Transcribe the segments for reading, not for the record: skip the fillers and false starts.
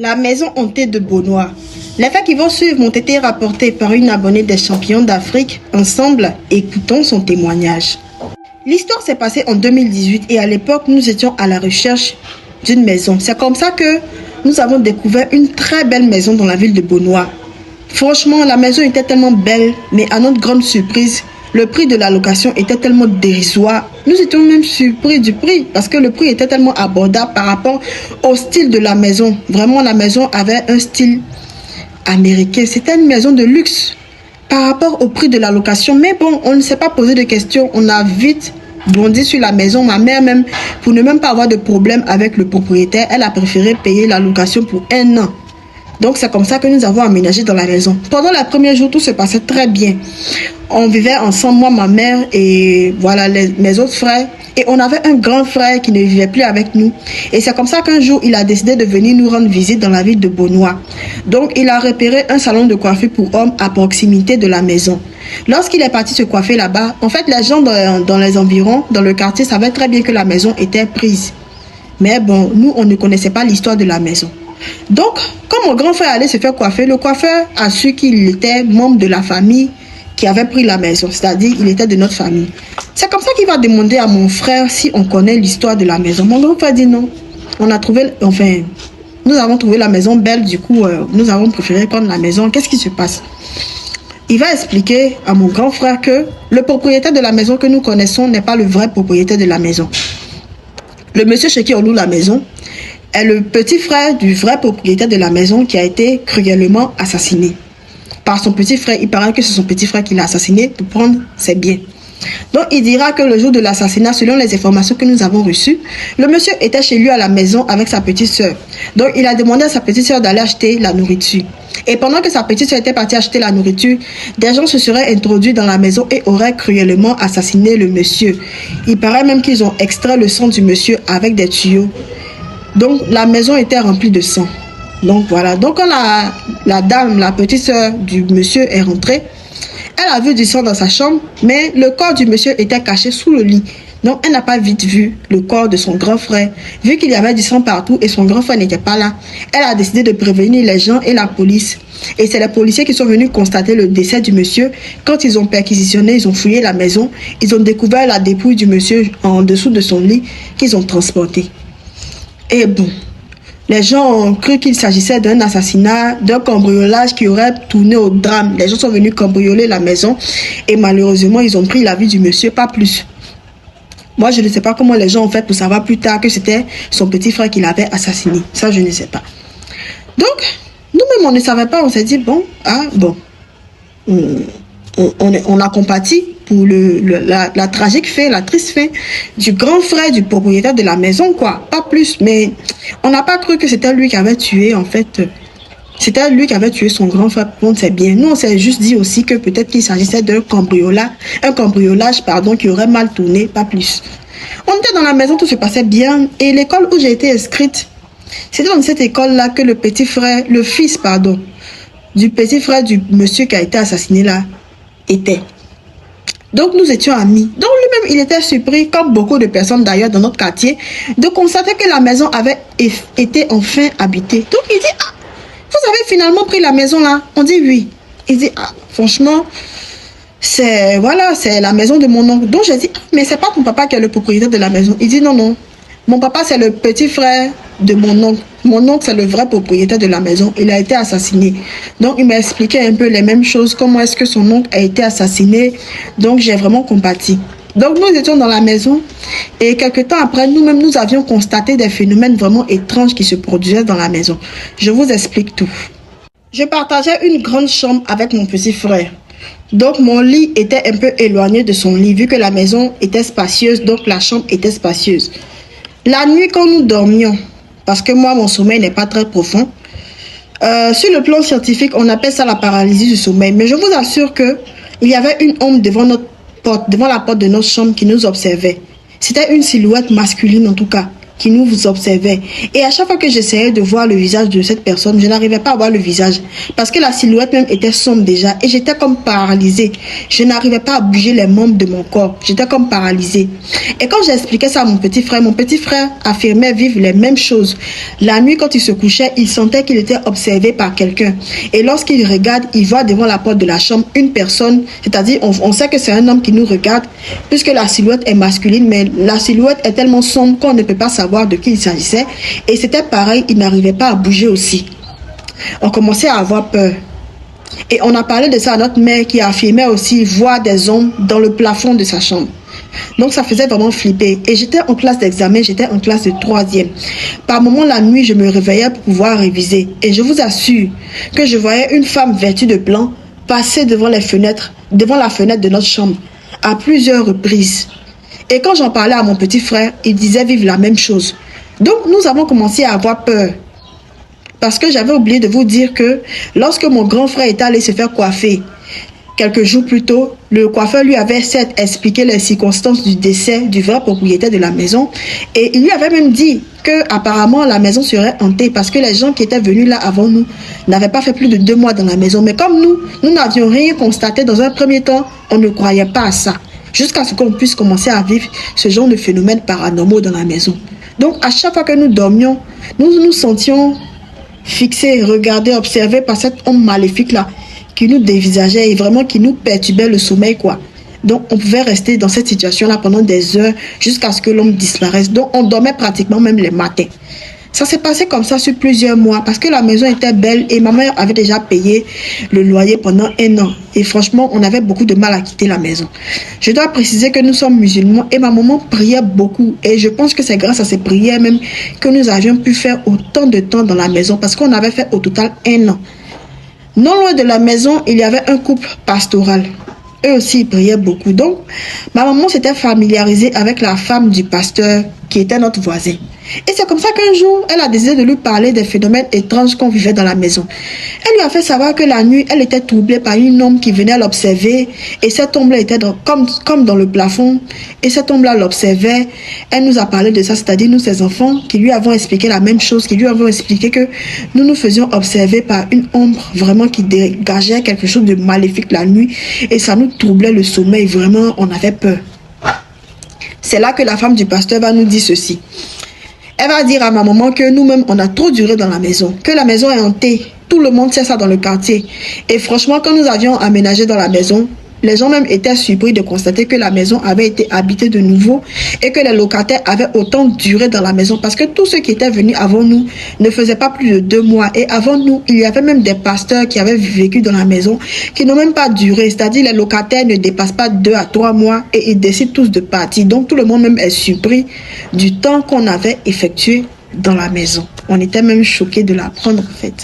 La maison hantée de Beaunois. Les faits qui vont suivre m'ont été rapportés par une abonnée des champions d'Afrique. Ensemble, écoutons son témoignage. L'histoire s'est passée en 2018 et à l'époque, nous étions à la recherche d'une maison. C'est comme ça que nous avons découvert une très belle maison dans la ville de Beaunois. Franchement, la maison était tellement belle, mais à notre grande surprise, le prix de la location était tellement dérisoire. Nous étions même surpris du prix parce que le prix était tellement abordable par rapport au style de la maison. Vraiment, la maison avait un style américain. C'était une maison de luxe par rapport au prix de la location. Mais bon, on ne s'est pas posé de questions. On a vite bondi sur la maison. Ma mère même, pour ne même pas avoir de problème avec le propriétaire, elle a préféré payer la location pour 1 an. Donc c'est comme ça que nous avons aménagé dans la maison. Pendant les premiers jours, tout se passait très bien. On vivait ensemble, moi, ma mère et voilà mes autres frères. Et on avait un grand frère qui ne vivait plus avec nous. Et c'est comme ça qu'un jour, il a décidé de venir nous rendre visite dans la ville de Beaunois. Donc il a repéré un salon de coiffure pour hommes à proximité de la maison. Lorsqu'il est parti se coiffer là-bas, en fait, les gens dans les environs, dans le quartier, savaient très bien que la maison était prise. Mais bon, nous, on ne connaissait pas l'histoire de la maison. Donc, quand mon grand frère allait se faire coiffer, le coiffeur a su qu'il était membre de la famille qui avait pris la maison, c'est-à-dire il était de notre famille. C'est comme ça qu'il va demander à mon frère si on connaît l'histoire de la maison. Mon grand frère dit non. On a trouvé, enfin, nous avons trouvé la maison belle, du coup, nous avons préféré prendre la maison. Qu'est-ce qui se passe? Il va expliquer à mon grand frère que le propriétaire de la maison que nous connaissons n'est pas le vrai propriétaire de la maison. Le monsieur chez qui on loue la maison est le petit frère du vrai propriétaire de la maison qui a été cruellement assassiné. Par son petit frère, il paraît que c'est son petit frère qui l'a assassiné pour prendre ses biens. Donc il dira que le jour de l'assassinat, selon les informations que nous avons reçues, le monsieur était chez lui à la maison avec sa petite soeur. Donc il a demandé à sa petite soeur d'aller acheter la nourriture. Et pendant que sa petite soeur était partie acheter la nourriture, des gens se seraient introduits dans la maison et auraient cruellement assassiné le monsieur. Il paraît même qu'ils ont extrait le sang du monsieur avec des tuyaux. Donc la maison était remplie de sang. Donc voilà. Donc quand la dame, la petite soeur du monsieur est rentrée, elle a vu du sang dans sa chambre, mais le corps du monsieur était caché sous le lit. Donc elle n'a pas vite vu le corps de son grand frère. Vu qu'il y avait du sang partout et son grand frère n'était pas là, elle a décidé de prévenir les gens et la police. Et c'est les policiers qui sont venus constater le décès du monsieur. Quand ils ont perquisitionné, ils ont fouillé la maison, ils ont découvert la dépouille du monsieur en dessous de son lit qu'ils ont transporté. Et bon, les gens ont cru qu'il s'agissait d'un assassinat, d'un cambriolage qui aurait tourné au drame. Les gens sont venus cambrioler la maison et malheureusement, ils ont pris la vie du monsieur, pas plus. Moi, je ne sais pas comment les gens ont fait pour savoir plus tard que c'était son petit frère qui l'avait assassiné. Ça, je ne sais pas. Donc, nous-mêmes, on ne savait pas. On s'est dit, bon, on a compati pour la tragique fin, la triste fin du grand frère du propriétaire de la maison, quoi. Pas plus, mais on n'a pas cru que c'était lui qui avait tué, en fait. C'était lui qui avait tué son grand frère. Bon, c'est bien. Nous, on s'est juste dit aussi que peut-être qu'il s'agissait d'un cambriolage, qui aurait mal tourné, pas plus. On était dans la maison, tout se passait bien. Et l'école où j'ai été inscrite, c'était dans cette école-là que le fils du petit frère du monsieur qui a été assassiné là, était. Donc nous étions amis. Donc lui-même, il était surpris, comme beaucoup de personnes d'ailleurs dans notre quartier, de constater que la maison avait été enfin habitée. Donc il dit, vous avez finalement pris la maison là? On dit oui. Il dit, franchement, c'est la maison de mon oncle. Donc j'ai dit, mais c'est pas ton papa qui est le propriétaire de la maison. Il dit, non. Mon papa, c'est le petit frère de mon oncle. Mon oncle, c'est le vrai propriétaire de la maison. Il a été assassiné. Donc, il m'a expliqué un peu les mêmes choses. Comment est-ce que son oncle a été assassiné. Donc, j'ai vraiment compati. Donc, nous étions dans la maison. Et quelques temps après, nous-mêmes, nous avions constaté des phénomènes vraiment étranges qui se produisaient dans la maison. Je vous explique tout. Je partageais une grande chambre avec mon petit frère. Donc, mon lit était un peu éloigné de son lit. Vu que la maison était spacieuse, donc la chambre était spacieuse. La nuit, quand nous dormions, parce que moi, mon sommeil n'est pas très profond, sur le plan scientifique, on appelle ça la paralysie du sommeil. Mais je vous assure qu'il y avait une ombre devant la porte de notre chambre qui nous observait. C'était une silhouette masculine en tout cas, qui nous observait. Et à chaque fois que j'essayais de voir le visage de cette personne, je n'arrivais pas à voir le visage. Parce que la silhouette même était sombre déjà. Et j'étais comme paralysée. Je n'arrivais pas à bouger les membres de mon corps. J'étais comme paralysée. Et quand j'expliquais ça à mon petit frère affirmait vivre les mêmes choses. La nuit, quand il se couchait, il sentait qu'il était observé par quelqu'un. Et lorsqu'il regarde, il voit devant la porte de la chambre une personne. C'est-à-dire, on sait que c'est un homme qui nous regarde, puisque la silhouette est masculine, mais la silhouette est tellement sombre qu'on ne peut pas savoir de qui il s'agissait. Et c'était pareil, il n'arrivait pas à bouger aussi. On commençait à avoir peur. Et on a parlé de ça à notre mère qui affirmait aussi voir des ombres dans le plafond de sa chambre. Donc ça faisait vraiment flipper. Et j'étais en classe d'examen, j'étais en classe de 3e. Par moments la nuit, je me réveillais pour pouvoir réviser. Et je vous assure que je voyais une femme vêtue de blanc passer devant la fenêtre de notre chambre à plusieurs reprises. Et quand j'en parlais à mon petit frère, il disait vivre la même chose. Donc nous avons commencé à avoir peur. Parce que j'avais oublié de vous dire que lorsque mon grand frère était allé se faire coiffer, quelques jours plus tôt, le coiffeur lui avait certes expliqué les circonstances du décès du vrai propriétaire de la maison et il lui avait même dit que apparemment la maison serait hantée parce que les gens qui étaient venus là avant nous n'avaient pas fait plus de 2 mois dans la maison. Mais comme nous n'avions rien constaté dans un premier temps, on ne croyait pas à ça. Jusqu'à ce qu'on puisse commencer à vivre ce genre de phénomènes paranormaux dans la maison. Donc à chaque fois que nous dormions, nous nous sentions fixés, regardés, observés par cet homme maléfique là qui nous dévisageait et vraiment qui nous perturbait le sommeil quoi. Donc on pouvait rester dans cette situation là pendant des heures jusqu'à ce que l'homme disparaisse. Donc on dormait pratiquement même les matins. Ça s'est passé comme ça sur plusieurs mois parce que la maison était belle et ma mère avait déjà payé le loyer pendant 1 an. Et franchement, on avait beaucoup de mal à quitter la maison. Je dois préciser que nous sommes musulmans et ma maman priait beaucoup. Et je pense que c'est grâce à ces prières même que nous avions pu faire autant de temps dans la maison parce qu'on avait fait au total 1 an. Non loin de la maison, il y avait un couple pastoral. Eux aussi, ils priaient beaucoup. Donc, ma maman s'était familiarisée avec la femme du pasteur qui était notre voisin. Et c'est comme ça qu'un jour, elle a décidé de lui parler des phénomènes étranges qu'on vivait dans la maison. Elle lui a fait savoir que la nuit, elle était troublée par une ombre qui venait l'observer. Et cette ombre-là était comme dans le plafond. Et cette ombre-là l'observait. Elle nous a parlé de ça, c'est-à-dire nous, ses enfants, qui lui avons expliqué la même chose, qui lui avons expliqué que nous nous faisions observer par une ombre vraiment qui dégageait quelque chose de maléfique la nuit. Et ça nous troublait le sommeil. Vraiment, on avait peur. C'est là que la femme du pasteur va nous dire ceci. Elle va dire à ma maman que nous-mêmes, on a trop duré dans la maison, que la maison est hantée. Tout le monde sait ça dans le quartier. Et franchement, quand nous avions aménagé dans la maison, les gens même étaient surpris de constater que la maison avait été habitée de nouveau et que les locataires avaient autant duré dans la maison parce que tous ceux qui étaient venus avant nous ne faisaient pas plus de 2 mois. Et avant nous, il y avait même des pasteurs qui avaient vécu dans la maison qui n'ont même pas duré. C'est-à-dire les locataires ne dépassent pas 2 à 3 mois et ils décident tous de partir. Donc tout le monde même est surpris du temps qu'on avait effectué dans la maison. On était même choqués de l'apprendre en fait.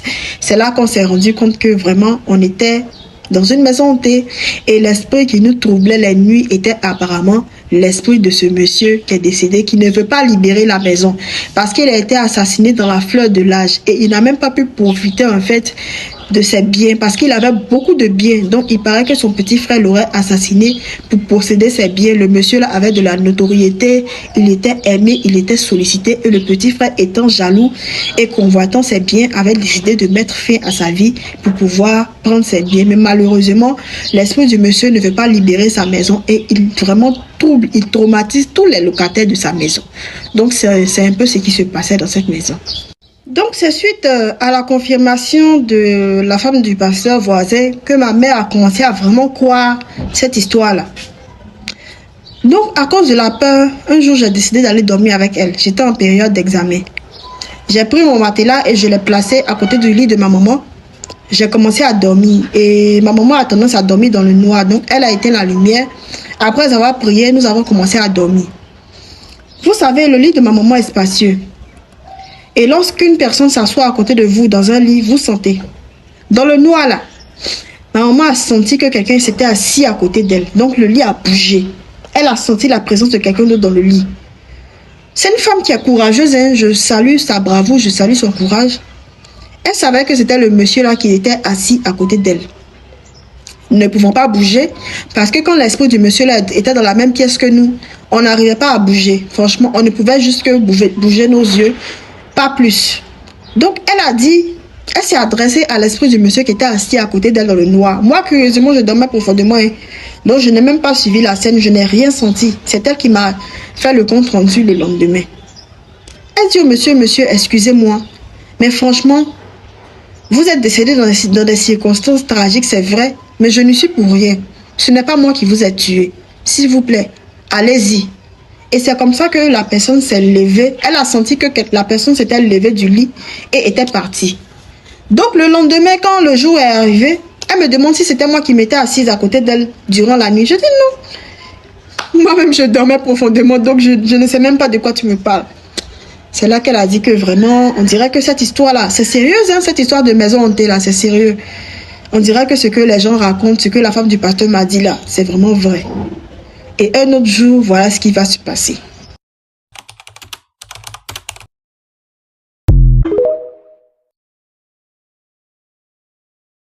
C'est là qu'on s'est rendu compte que vraiment on était dans une maison hantée et l'esprit qui nous troublait les nuits était apparemment l'esprit de ce monsieur qui est décédé, qui ne veut pas libérer la maison parce qu'il a été assassiné dans la fleur de l'âge et il n'a même pas pu profiter en fait de ses biens parce qu'il avait beaucoup de biens. Donc il paraît que son petit frère l'aurait assassiné pour posséder ses biens. Le monsieur là avait de la notoriété, il était aimé, il était sollicité et le petit frère étant jaloux et convoitant ses biens avait décidé de mettre fin à sa vie pour pouvoir prendre ses biens. Mais malheureusement, l'esprit du monsieur ne veut pas libérer sa maison et il vraiment trouble, il traumatise tous les locataires de sa maison. Donc c'est un peu ce qui se passait dans cette maison. Donc c'est suite à la confirmation de la femme du pasteur voisin que ma mère a commencé à vraiment croire cette histoire-là. Donc à cause de la peur, un jour j'ai décidé d'aller dormir avec elle. J'étais en période d'examen. J'ai pris mon matelas et je l'ai placé à côté du lit de ma maman. J'ai commencé à dormir et ma maman a tendance à dormir dans le noir. Donc elle a éteint la lumière. Après avoir prié, nous avons commencé à dormir. Vous savez, le lit de ma maman est spacieux. Et lorsqu'une personne s'assoit à côté de vous dans un lit, vous sentez. Dans le noir là, ma maman a senti que quelqu'un s'était assis à côté d'elle. Donc le lit a bougé. Elle a senti la présence de quelqu'un d'autre dans le lit. C'est une femme qui est courageuse, hein. Je salue sa bravoure, je salue son courage. Elle savait que c'était le monsieur là qui était assis à côté d'elle. ne pouvons pas bouger parce que quand l'esprit du monsieur là était dans la même pièce que nous, on n'arrivait pas à bouger. Franchement, on ne pouvait juste que bouger nos yeux, pas plus. Donc, elle a dit, elle s'est adressée à l'esprit du monsieur qui était assis à côté d'elle dans le noir. Moi, curieusement, je dormais profondément. Donc, je n'ai même pas suivi la scène, je n'ai rien senti. C'est elle qui m'a fait le compte rendu le lendemain. Elle dit au monsieur, monsieur, excusez-moi, mais franchement, vous êtes décédé dans des circonstances tragiques, c'est vrai, mais je n'y suis pour rien. Ce n'est pas moi qui vous ai tué. S'il vous plaît, allez-y. Et c'est comme ça que la personne s'est levée. Elle a senti que la personne s'était levée du lit et était partie. Donc le lendemain, quand le jour est arrivé, elle me demande si c'était moi qui m'étais assise à côté d'elle durant la nuit. Je dis non. Moi-même, je dormais profondément, donc je ne sais même pas de quoi tu me parles. C'est là qu'elle a dit que vraiment, on dirait que cette histoire-là, c'est sérieux, hein, cette histoire de maison hantée là, c'est sérieux. On dirait que ce que les gens racontent, ce que la femme du pasteur m'a dit là, c'est vraiment vrai. Et un autre jour, voilà ce qui va se passer.